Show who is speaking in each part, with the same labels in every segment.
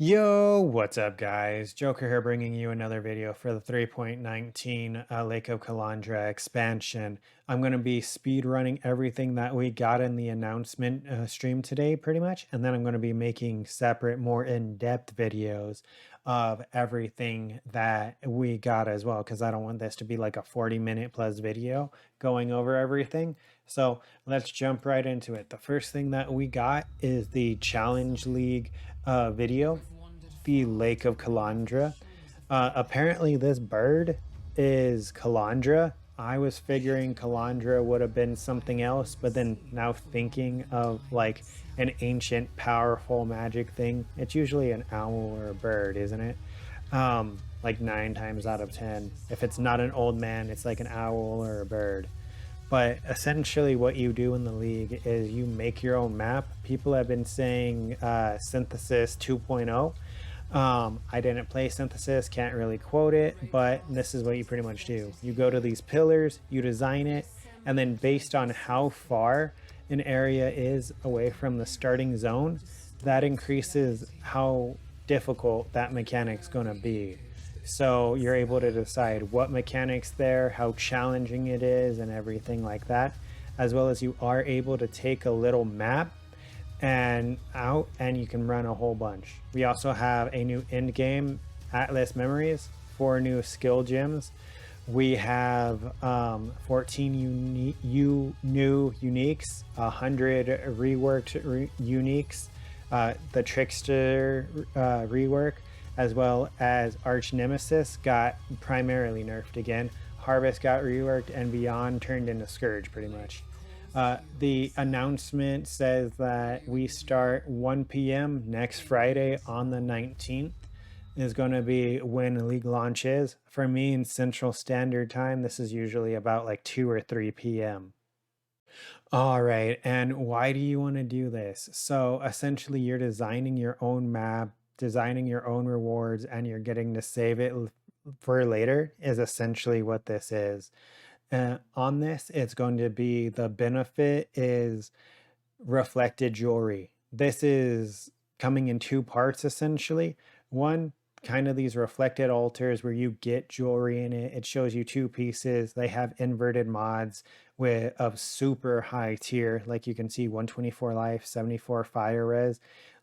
Speaker 1: Yo, what's up guys? Joker here bringing you another video for the 3.19 Lake of Kalandra expansion. I'm going to be speed running everything that we got in the announcement stream today pretty much, and then I'm going to be making separate more in-depth videos of everything that we got as well, because I don't want this to be like a 40-minute plus video going over everything. So let's jump right into it. The first thing that we got is the Challenge League video, the Lake of Kalandra. Apparently, this bird is Kalandra. I was figuring Kalandra would have been something else, but then now thinking of like an ancient, powerful magic thing, it's usually an owl or a bird, isn't it? Like 9 times out of 10. If it's not an old man, it's like an owl or a bird. But essentially, what you do in the league is you make your own map. People have been saying Synthesis 2.0. I didn't play Synthesis, can't really quote it, but this is what you pretty much do. You go to these pillars, you design it, and then based on how far an area is away from the starting zone, that increases how difficult that mechanic's going to be. So you're able to decide what mechanics there, how challenging it is, and everything like that, as well as you are able to take a little map and you can run a whole bunch. We also have a new end game, Atlas Memories, 4 new skill gems. We have 14 new uniques, 100 reworked uniques, the Trickster Rework, as well as Arch Nemesis got primarily nerfed again. Harvest got reworked, and Beyond turned into Scourge pretty much. The announcement says that we start 1 p.m. next Friday on the 19th is going to be when League launches. For me in Central Standard Time, this is usually about like 2 or 3 p.m. All right, and why do you want to do this? So essentially you're designing your own map, designing your own rewards, and you're getting to save it for later is essentially what this is. On this, it's going to be the benefit is reflected jewelry. This is coming in 2 parts essentially. One, kind of these reflected altars where you get jewelry in it. It shows you 2 pieces. They have inverted mods of super high tier, like you can see 124 life, 74 fire res,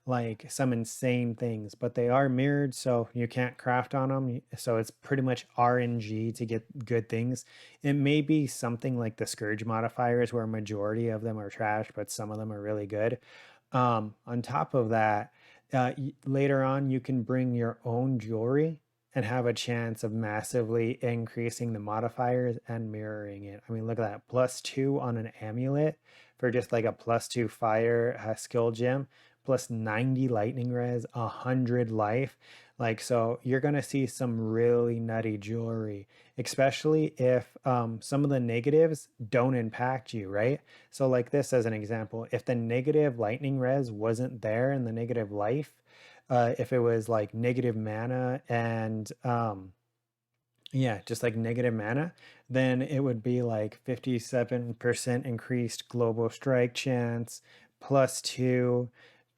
Speaker 1: like some insane things, but they are mirrored, so you can't craft on them. So it's pretty much RNG to get good things. It may be something like the Scourge modifiers where a majority of them are trash, but some of them are really good. On top of that, later on, you can bring your own jewelry and have a chance of massively increasing the modifiers and mirroring it. I mean, look at that, +2 on an amulet for just like a +2 fire skill gem, plus 90 lightning res, 100 life. Like, so you're going to see some really nutty jewelry, especially if some of the negatives don't impact you, right? So like this as an example, if the negative lightning res wasn't there and the negative life, if it was like negative mana and yeah, just like negative mana, then it would be like 57% increased global strike chance, +2,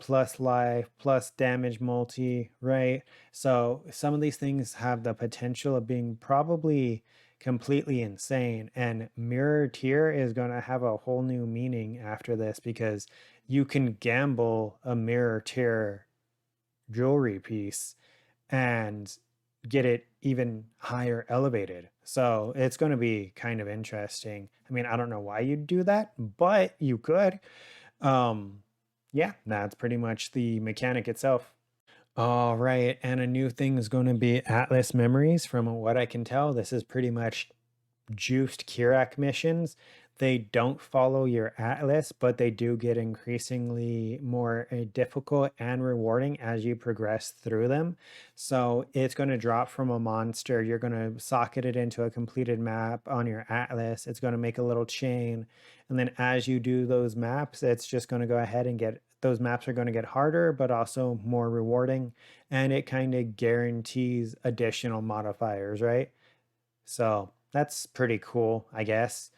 Speaker 1: plus life, plus damage multi, right? So some of these things have the potential of being probably completely insane. And mirror tier is going to have a whole new meaning after this, because you can gamble a mirror tier jewelry piece and get it even higher elevated. So it's going to be kind of interesting. I mean, I don't know why you'd do that, but you could. Yeah, that's pretty much the mechanic itself. All right, and a new thing is going to be Atlas Memories. From what I can tell, this is pretty much juiced Kirak missions. They don't follow your Atlas, but they do get increasingly more difficult and rewarding as you progress through them. So it's going to drop from a monster. You're going to socket it into a completed map on your Atlas. It's going to make a little chain. And then as you do those maps, it's just going to go ahead and get those maps are going to get harder, but also more rewarding. And it kind of guarantees additional modifiers, right? So that's pretty cool, I guess.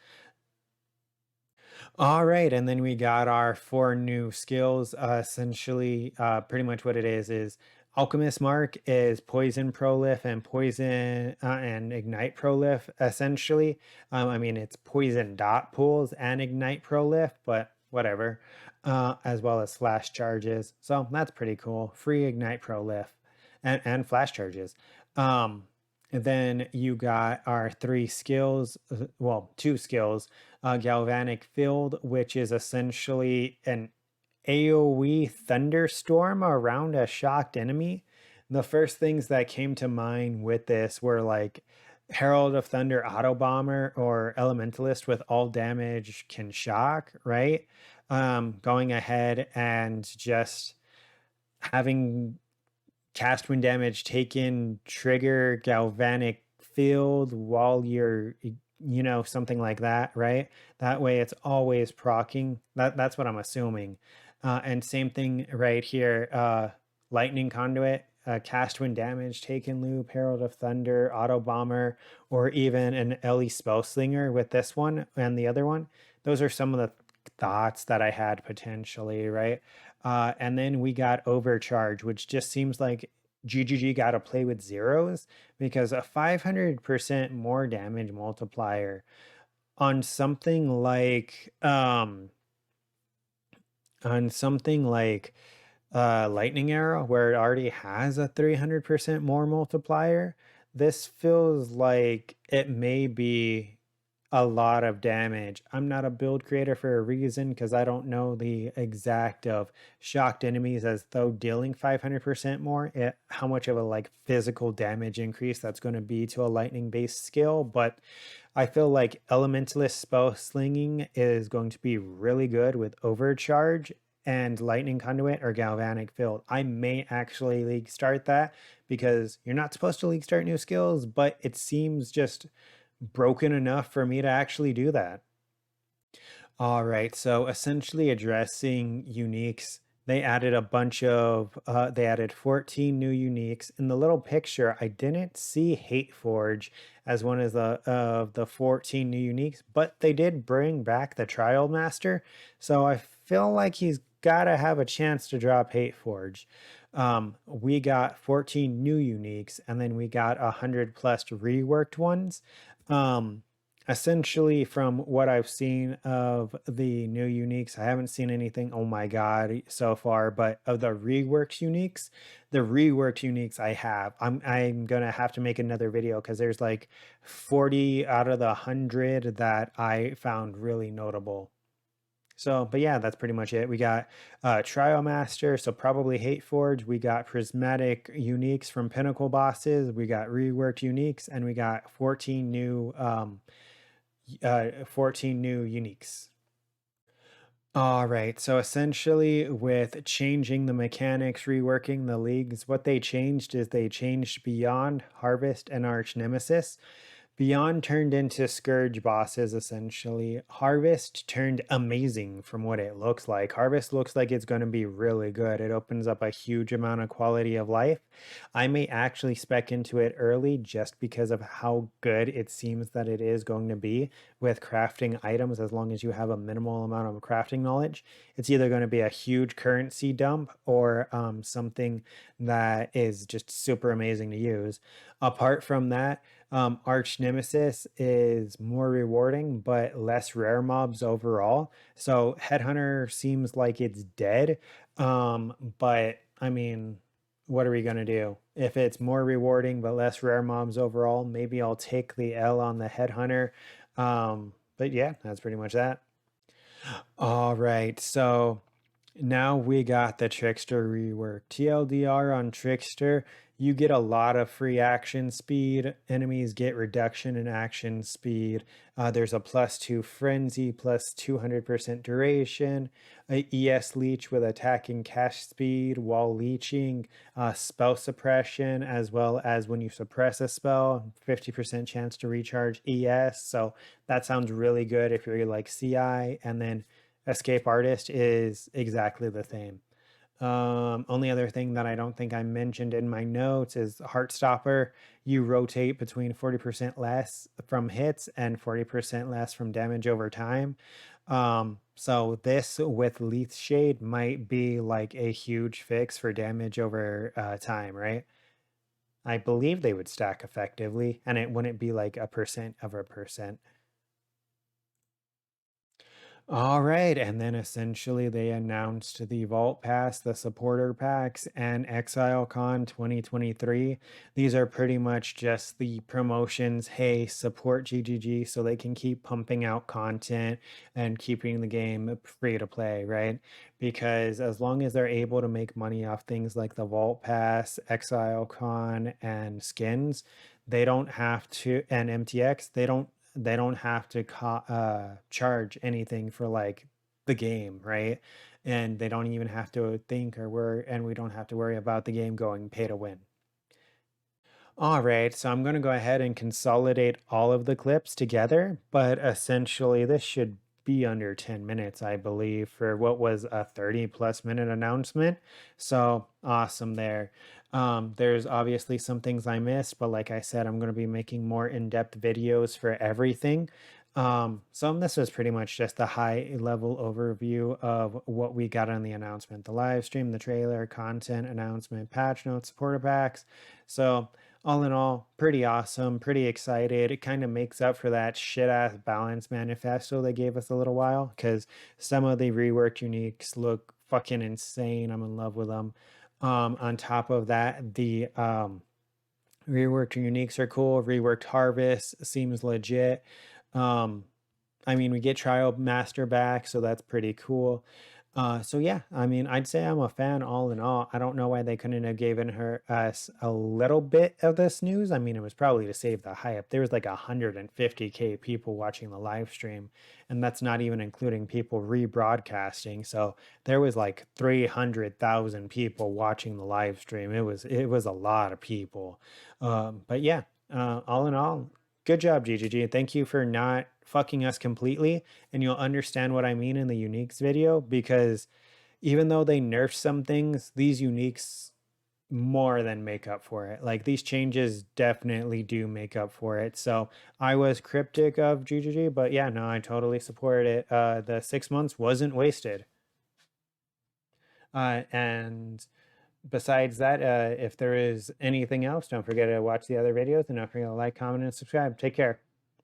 Speaker 1: All right, and then we got our four new skills. Essentially, pretty much what it is Alchemist Mark is Poison Prolif and Poison and Ignite Prolif. Essentially, I mean it's Poison Dot Pools and Ignite Prolif, but whatever. As well as Flash Charges, so that's pretty cool. Free Ignite Prolif and Flash Charges. Um, and then you got our three skills, well, two skills. Galvanic Field, which is essentially an AoE thunderstorm around a shocked enemy. The first things that came to mind with this were like Herald of Thunder Auto Bomber or Elementalist with all damage can shock, right? Going ahead and just having cast when damage taken trigger galvanic field while you're, something like that, right? That way it's always proccing. That's what I'm assuming. And same thing right here. Lightning conduit, cast when damage taken loop, Herald of Thunder, Auto Bomber, or even an Ellie Spellslinger with this one and the other one. Those are some of the thoughts that I had potentially, right? And then we got Overcharge, which just seems like GGG got to play with zeros because a 500% more damage multiplier on something like Lightning Arrow, where it already has a 300% more multiplier. This feels like it may be a lot of damage. I'm not a build creator for a reason because I don't know the exact of shocked enemies as though dealing 500% more, how much of a like physical damage increase that's going to be to a lightning based skill. But I feel like Elementalist spell slinging is going to be really good with Overcharge and Lightning Conduit or Galvanic Field. I may actually league start that because you're not supposed to league start new skills, but it seems just broken enough for me to actually do that. All right, so essentially addressing uniques, they added a bunch of, they added 14 new uniques. In the little picture, I didn't see Hate Forge as one of the 14 new uniques, but they did bring back the Trial Master, so I feel like he's got to have a chance to drop Hate Forge. We got 14 new uniques, and then we got 100 plus reworked ones. Um, Essentially, from what I've seen of the new uniques, I haven't seen anything, oh my god, so far, but of the reworked uniques I have, I'm gonna have to make another video because there's like 40 out of the 100 that I found really notable. So, but yeah, that's pretty much it. We got Trial Master, so probably Hate Forge. We got Prismatic Uniques from Pinnacle bosses. We got reworked uniques, and we got 14 new uniques. All right, so essentially, with changing the mechanics, reworking the leagues, what they changed is they changed Beyond, Harvest, and Arch Nemesis. Beyond turned into Scourge bosses, essentially. Harvest turned amazing from what it looks like. Harvest looks like it's going to be really good. It opens up a huge amount of quality of life. I may actually spec into it early just because of how good it seems that it is going to be with crafting items as long as you have a minimal amount of crafting knowledge. It's either going to be a huge currency dump or something that is just super amazing to use. Apart from that, Arch Nemesis is more rewarding, but less rare mobs overall. So Headhunter seems like it's dead. But I mean, what are we gonna do? If it's more rewarding but less rare mobs overall, maybe I'll take the L on the Headhunter. But yeah, that's pretty much that. All right, so now we got the Trickster rework. TLDR on Trickster, you get a lot of free action speed. Enemies get reduction in action speed. There's a +2 frenzy, plus 200% duration, a ES leech with attack and cash speed while leeching, spell suppression, as well as when you suppress a spell, 50% chance to recharge ES. So that sounds really good if you're like CI. And then Escape Artist is exactly the same. Only other thing that I don't think I mentioned in my notes is Heartstopper. You rotate between 40% less from hits and 40% less from damage over time. So this with Leaf Shade might be like a huge fix for damage over time, right? I believe they would stack effectively, and it wouldn't be like a percent of a percent. All right, and then essentially they announced the Vault Pass, the supporter packs, and Exile Con 2023. These are pretty much just the promotions. Hey, support GGG so they can keep pumping out content and keeping the game free to play, right? Because as long as they're able to make money off things like the Vault Pass, Exile Con, and skins, they don't have to, and MTX, they don't have to charge anything for like the game, right? And they don't even have to think or worry, and we don't have to worry about the game going pay to win. All right, so I'm going to go ahead and consolidate all of the clips together, but essentially this should be under 10 minutes, I believe, for what was a 30+ minute announcement. So awesome there. There's obviously some things I missed, but like I said, I'm going to be making more in-depth videos for everything. So this was pretty much just a high level overview of what we got on the announcement, the live stream, the trailer, content announcement, patch notes, supporter packs. So all in all, pretty awesome, pretty excited. It kind of makes up for that shit ass balance manifesto they gave us a little while, because some of the reworked uniques look fucking insane. I'm in love with them. On top of that, the reworked uniques are cool. Reworked harvest seems legit. Um, I mean, we get trial master back, so that's pretty cool. So yeah, I mean, I'd say I'm a fan all in all. I don't know why they couldn't have given us a little bit of this news. I mean, it was probably to save the hype. There was like 150K people watching the live stream, and that's not even including people rebroadcasting. So there was like 300,000 people watching the live stream. It was a lot of people. But yeah, all in all, good job, GGG. Thank you for not fucking us completely. And you'll understand what I mean in the uniques video, because even though they nerfed some things, these uniques more than make up for it. Like these changes definitely do make up for it. So I was cryptic of GGG, but yeah, no, I totally support it. The 6 months wasn't wasted. And besides that, if there is anything else, don't forget to watch the other videos, and don't forget to like, comment, and subscribe. Take care.